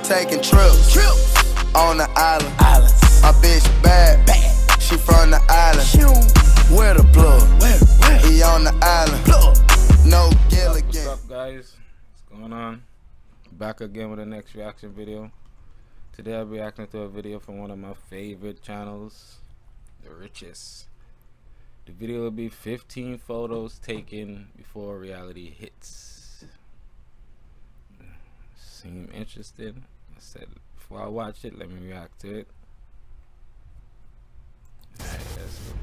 taking trips on the island. My bitch bad, she from the island. Where the plug? He on the island. No Gilligan. What's up, guys? What's going on? Back again with the next reaction video. Today I'll be reacting to a video from one of my favorite channels, The Richest. The video will be 15 photos taken before reality hits. Seem interested? I said before I watch it, let me react to it. Alright, let's go.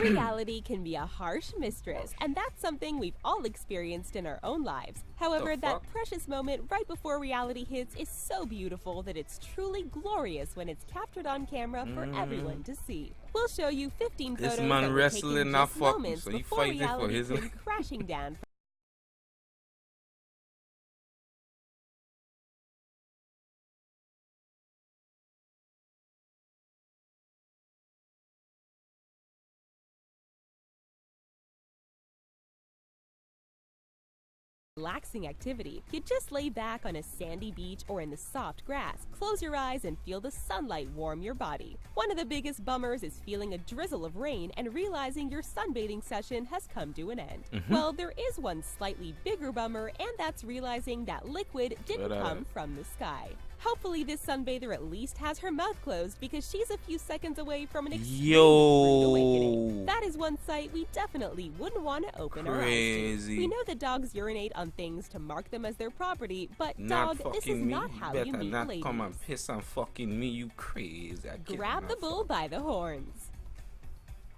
Reality can be a harsh mistress, and that's something we've all experienced in our own lives. However, that precious moment right before reality hits is so beautiful that it's truly glorious when it's captured on camera for everyone to see. We'll show you 15 photos that were taken just moments before reality came crashing down. Relaxing activity. You just lay back on a sandy beach or in the soft grass, close your eyes and feel the sunlight warm your body. One of the biggest bummers is feeling a drizzle of rain and realizing your sunbathing session has come to an end. Well, there is one slightly bigger bummer, and that's realizing that liquid didn't come from the sky. Hopefully this sunbather at least has her mouth closed, because she's a few seconds away from an extremely rude awakening. That is one sight we definitely wouldn't want to open our eyes to. We know that dogs urinate on things to mark them as their property, but dog, this is not how you meet ladies. Come and piss on fucking me, you crazy. Grab the bull by the horns.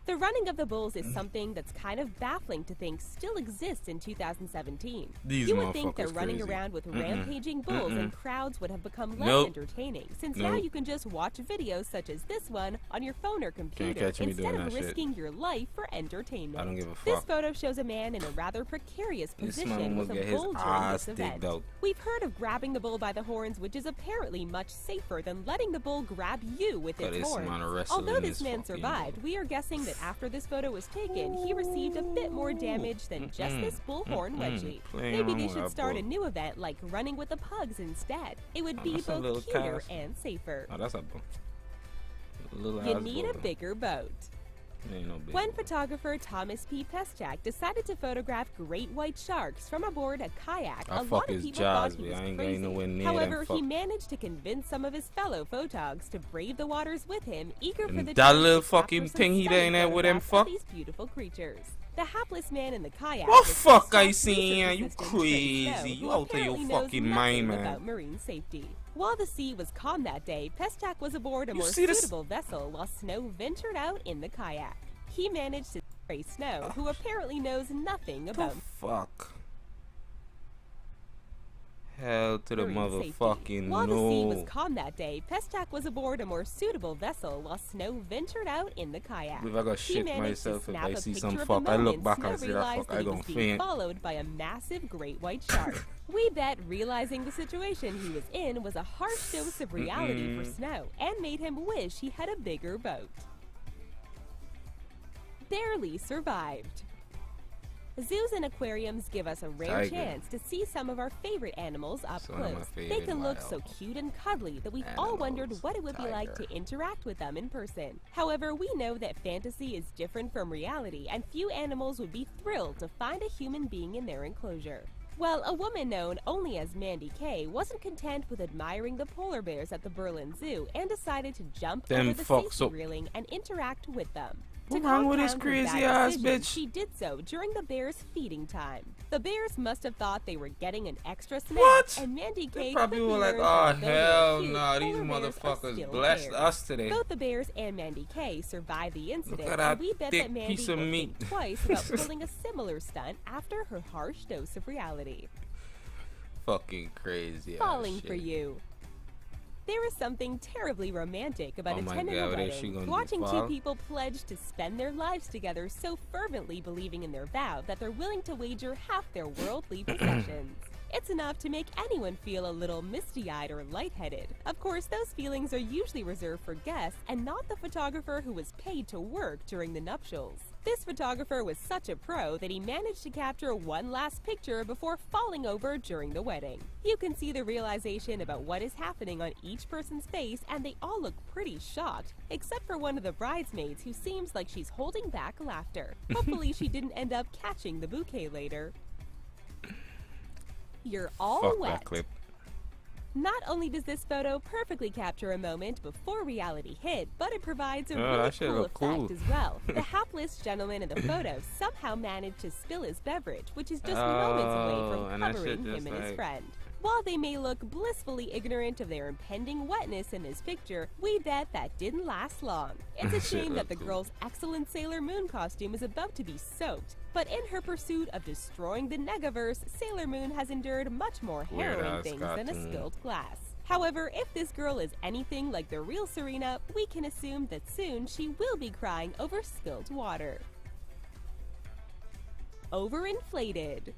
The running of the bulls is something that's kind of baffling to think still exists in 2017. You would think that running around with rampaging bulls and crowds would have become less entertaining, since now you can just watch videos such as this one on your phone or computer instead of risking your life for entertainment. I don't give a fuck. This photo shows a man in a rather precarious position with a bull during this event. We've heard of grabbing the bull by the horns, which is apparently much safer than letting the bull grab you with its horns. Although this man survived, we are guessing that after this photo was taken, he received a bit more damage than just this bullhorn wedgie. Maybe they should start a new event like running with the pugs instead. It would be both cuter and safer. Oh, that's a You need a bigger boat. When photographer Thomas P. Peschak decided to photograph great white sharks from aboard a kayak, a lot of people thought he was crazy. However, he managed to convince some of his fellow photogs to brave the waters with him, eager for the that little fucking thing he ain't there with him. Fuck these beautiful creatures. The hapless man in the kayak. What fuck I seen? You crazy? You out of your fucking mind, man. About marine safety. While the sea was calm that day, Peschak was aboard a more suitable vessel while Snow ventured out in the kayak. He managed to spray Snow, who apparently knows nothing about fuck. Hell to the motherfucking no. While the sea was calm that day, Peschak was aboard a more suitable vessel while Snow ventured out in the kayak. If I got shit myself, if I see some fuck, I look back and see that fuck, I gon' faint. Followed by a massive great white shark. We bet realizing the situation he was in was a harsh dose of reality for Snow, and made him wish he had a bigger boat. Barely survived. Zoos and aquariums give us a rare chance to see some of our favorite animals up close. They can look so cute and cuddly that we've all wondered what it would be like to interact with them in person. However, we know that fantasy is different from reality, and few animals would be thrilled to find a human being in their enclosure. Well, a woman known only as Mandy K wasn't content with admiring the polar bears at the Berlin Zoo and decided to jump over the safety railing and interact with them. What's wrong with this crazy ass bitch? She did so during the bears' feeding time. The bears must have thought they were getting an extra snack, and Mandy K probably were like, "Oh hell no, these motherfuckers blessed us today." Both the bears and Mandy K survived the incident, and we bet that Mandy will think twice about pulling a similar stunt after her harsh dose of reality. Fucking crazy. Falling for you. There is something terribly romantic about attending a wedding, watching two people pledge to spend their lives together so fervently believing in their vow that they're willing to wager half their worldly possessions. It's enough to make anyone feel a little misty-eyed or lightheaded. Of course, those feelings are usually reserved for guests and not the photographer who was paid to work during the nuptials. This photographer was such a pro that he managed to capture one last picture before falling over during the wedding. You can see the realization about what is happening on each person's face, and they all look pretty shocked, except for one of the bridesmaids who seems like she's holding back laughter. Hopefully she didn't end up catching the bouquet later. You're all Fuck wet. that clip. Not only does this photo perfectly capture a moment before reality hit, but it provides a Oh, really that shit cool look effect cool. as well. The hapless gentleman in the photo somehow managed to spill his beverage, which is just moments away Oh, from and that covering shit him just and his like- friend. While they may look blissfully ignorant of their impending wetness in this picture, we bet that didn't last long. It's a That shit shame that look the cool. girl's excellent Sailor Moon costume is about to be soaked. But in her pursuit of destroying the Negaverse, Sailor Moon has endured much more harrowing Weird-ass things than a cartoon. spilled glass. However, if this girl is anything like the real Serena, we can assume that soon she will be crying over spilled water. Overinflated.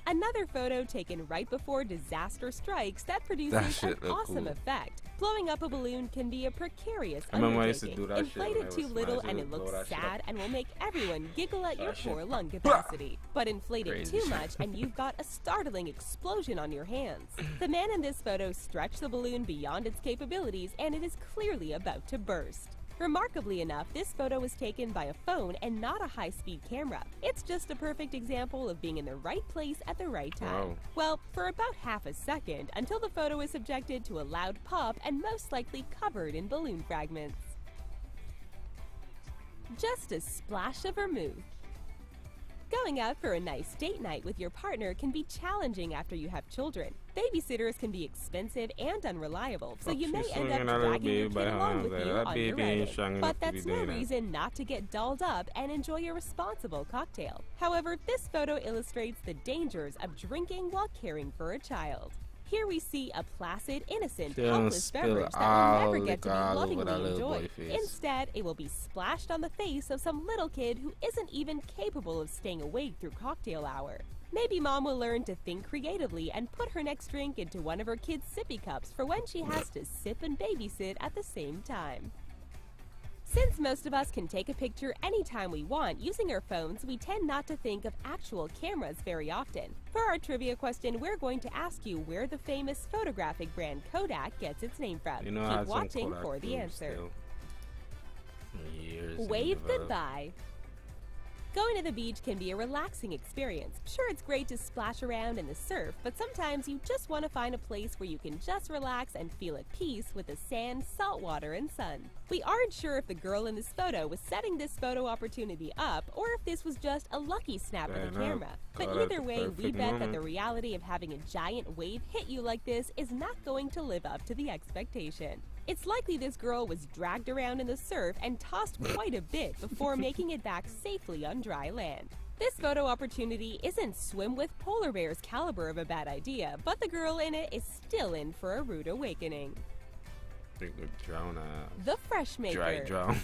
Another photo taken right before disaster strikes that produces shit an look awesome cool. effect. Blowing up a balloon can be a precarious I remember I used to undertaking. do that shit Inflate when it I too was little smashing and it, it blow looks that shit sad up. and will make everyone giggle at your That shit- poor lung capacity. But inflate it Crazy too shit. much and you've got a startling explosion on your hands. The man in this photo stretched the balloon beyond its capabilities and it is clearly about to burst. Remarkably enough, this photo was taken by a phone and not a high-speed camera. It's just a perfect example of being in the right place at the right time. Wow. Well, for about half a second, until the photo is subjected to a loud pop and most likely covered in balloon fragments. Just a splash of vermouth. Going out for a nice date night with your partner can be challenging after you have children. Babysitters can be expensive and unreliable, so Fuck, you may she's end swinging up that little dragging your baby by kid her along arms with like you that on baby your ain't outing. strong enough But to be that's no doing that. reason not to get dolled up and enjoy a responsible cocktail. However, this photo illustrates the dangers of drinking while caring for a child. Here we see a placid, innocent, She don't helpless spill beverage that will all never the get to be gall over lovingly that little boy enjoyed. face. Instead, it will be splashed on the face of some little kid who isn't even capable of staying awake through cocktail hour. Maybe mom will learn to think creatively and put her next drink into one of her kids' sippy cups for when she has to sip and babysit at the same time. Since most of us can take a picture anytime we want using our phones, we tend not to think of actual cameras very often. For our trivia question, we're going to ask you where the famous photographic brand Kodak gets its name from. You know, I had Keep some watching Kodak for the films answer. still. Years Wave in develop. goodbye. Going to the beach can be a relaxing experience. Sure, it's great to splash around in the surf, but sometimes you just want to find a place where you can just relax and feel at peace with the sand, salt water, and sun. We aren't sure if the girl in this photo was setting this photo opportunity up or if this was just a lucky snap of Fair the enough. camera. But Caught at either the way, we perfect bet that moment. the reality of having a giant wave hit you like this is not going to live up to the expectation. It's likely this girl was dragged around in the surf and tossed quite a bit before making it back safely on dry land. This photo opportunity isn't swim with polar bears caliber of a bad idea, but the girl in it is still in for a rude awakening. They could drown out. The Fresh Maker. Dry drown.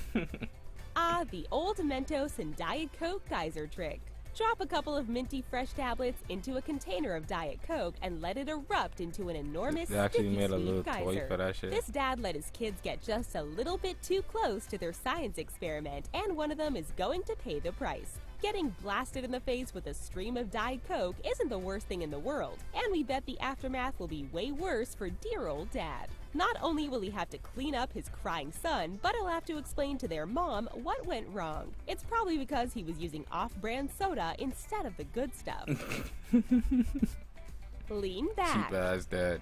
Ah, the old Mentos and Diet Coke geyser trick. Drop a couple of minty fresh tablets into a container of Diet Coke and let it erupt into an enormous They actually sticky made a sweet little toy geyser. for that shit. This dad let his kids get just a little bit too close to their science experiment, and one of them is going to pay the price. Getting blasted in the face with a stream of Diet Coke isn't the worst thing in the world, and we bet the aftermath will be way worse for dear old dad. Not only will he have to clean up his crying son, but he'll have to explain to their mom what went wrong. It's probably because he was using off-brand soda instead of the good stuff. Lean back. Cheap ass dad.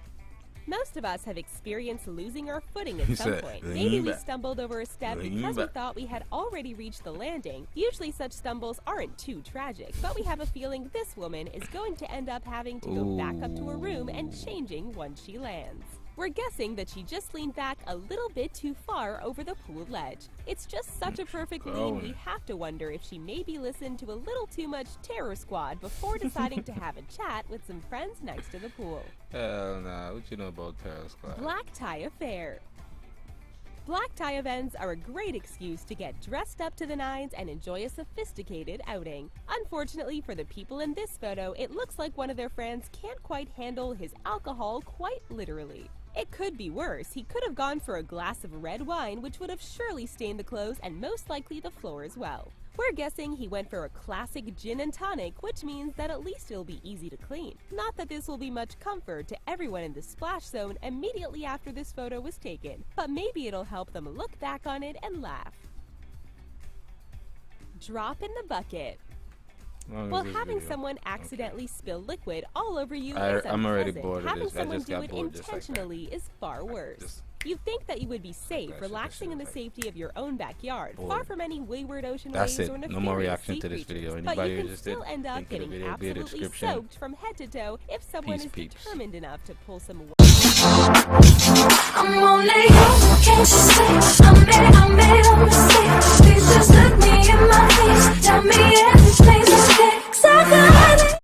Most of us have experienced losing our footing at He some said, point. "Lean Maybe we back. stumbled over a step Lean because we back." thought we had already reached the landing. Usually such stumbles aren't too tragic, but we have a feeling this woman is going to end up having to go back up to her room and changing once she lands. We're guessing that she just leaned back a little bit too far over the pool ledge. It's just such a perfect lean, we have to wonder if she maybe listened to a little too much Terror Squad before deciding to have a chat with some friends next to the pool. Hell nah. What you know about Terror Squad? Black tie affair. Black tie events are a great excuse to get dressed up to the nines and enjoy a sophisticated outing. Unfortunately for the people in this photo, it looks like one of their friends can't quite handle his alcohol quite literally. It could be worse. He could have gone for a glass of red wine, which would have surely stained the clothes and most likely the floor as well. We're guessing he went for a classic gin and tonic, which means that at least it'll be easy to clean. Not that this will be much comfort to everyone in the splash zone immediately after this photo was taken, but maybe it'll help them look back on it and laugh. Drop in the bucket. Well, having someone accidentally spill liquid all over you is I'm already unpleasant. bored of Having this. I someone just do got it bored just like that. intentionally is far worse. Just- You think that you would be safe, That shit relaxing in the was safety of your own backyard, bored. far from any wayward ocean That's waves it. or No nefarious more reaction sea to this video. creatures. Anybody But you can interested? still end up Link in the getting video, be in the absolutely description. soaked from head to toe if someone Peace, is peeps. determined enough to pull some. I'm only yours, can't you see? I made a mistake. Please just look me in my face. Tell me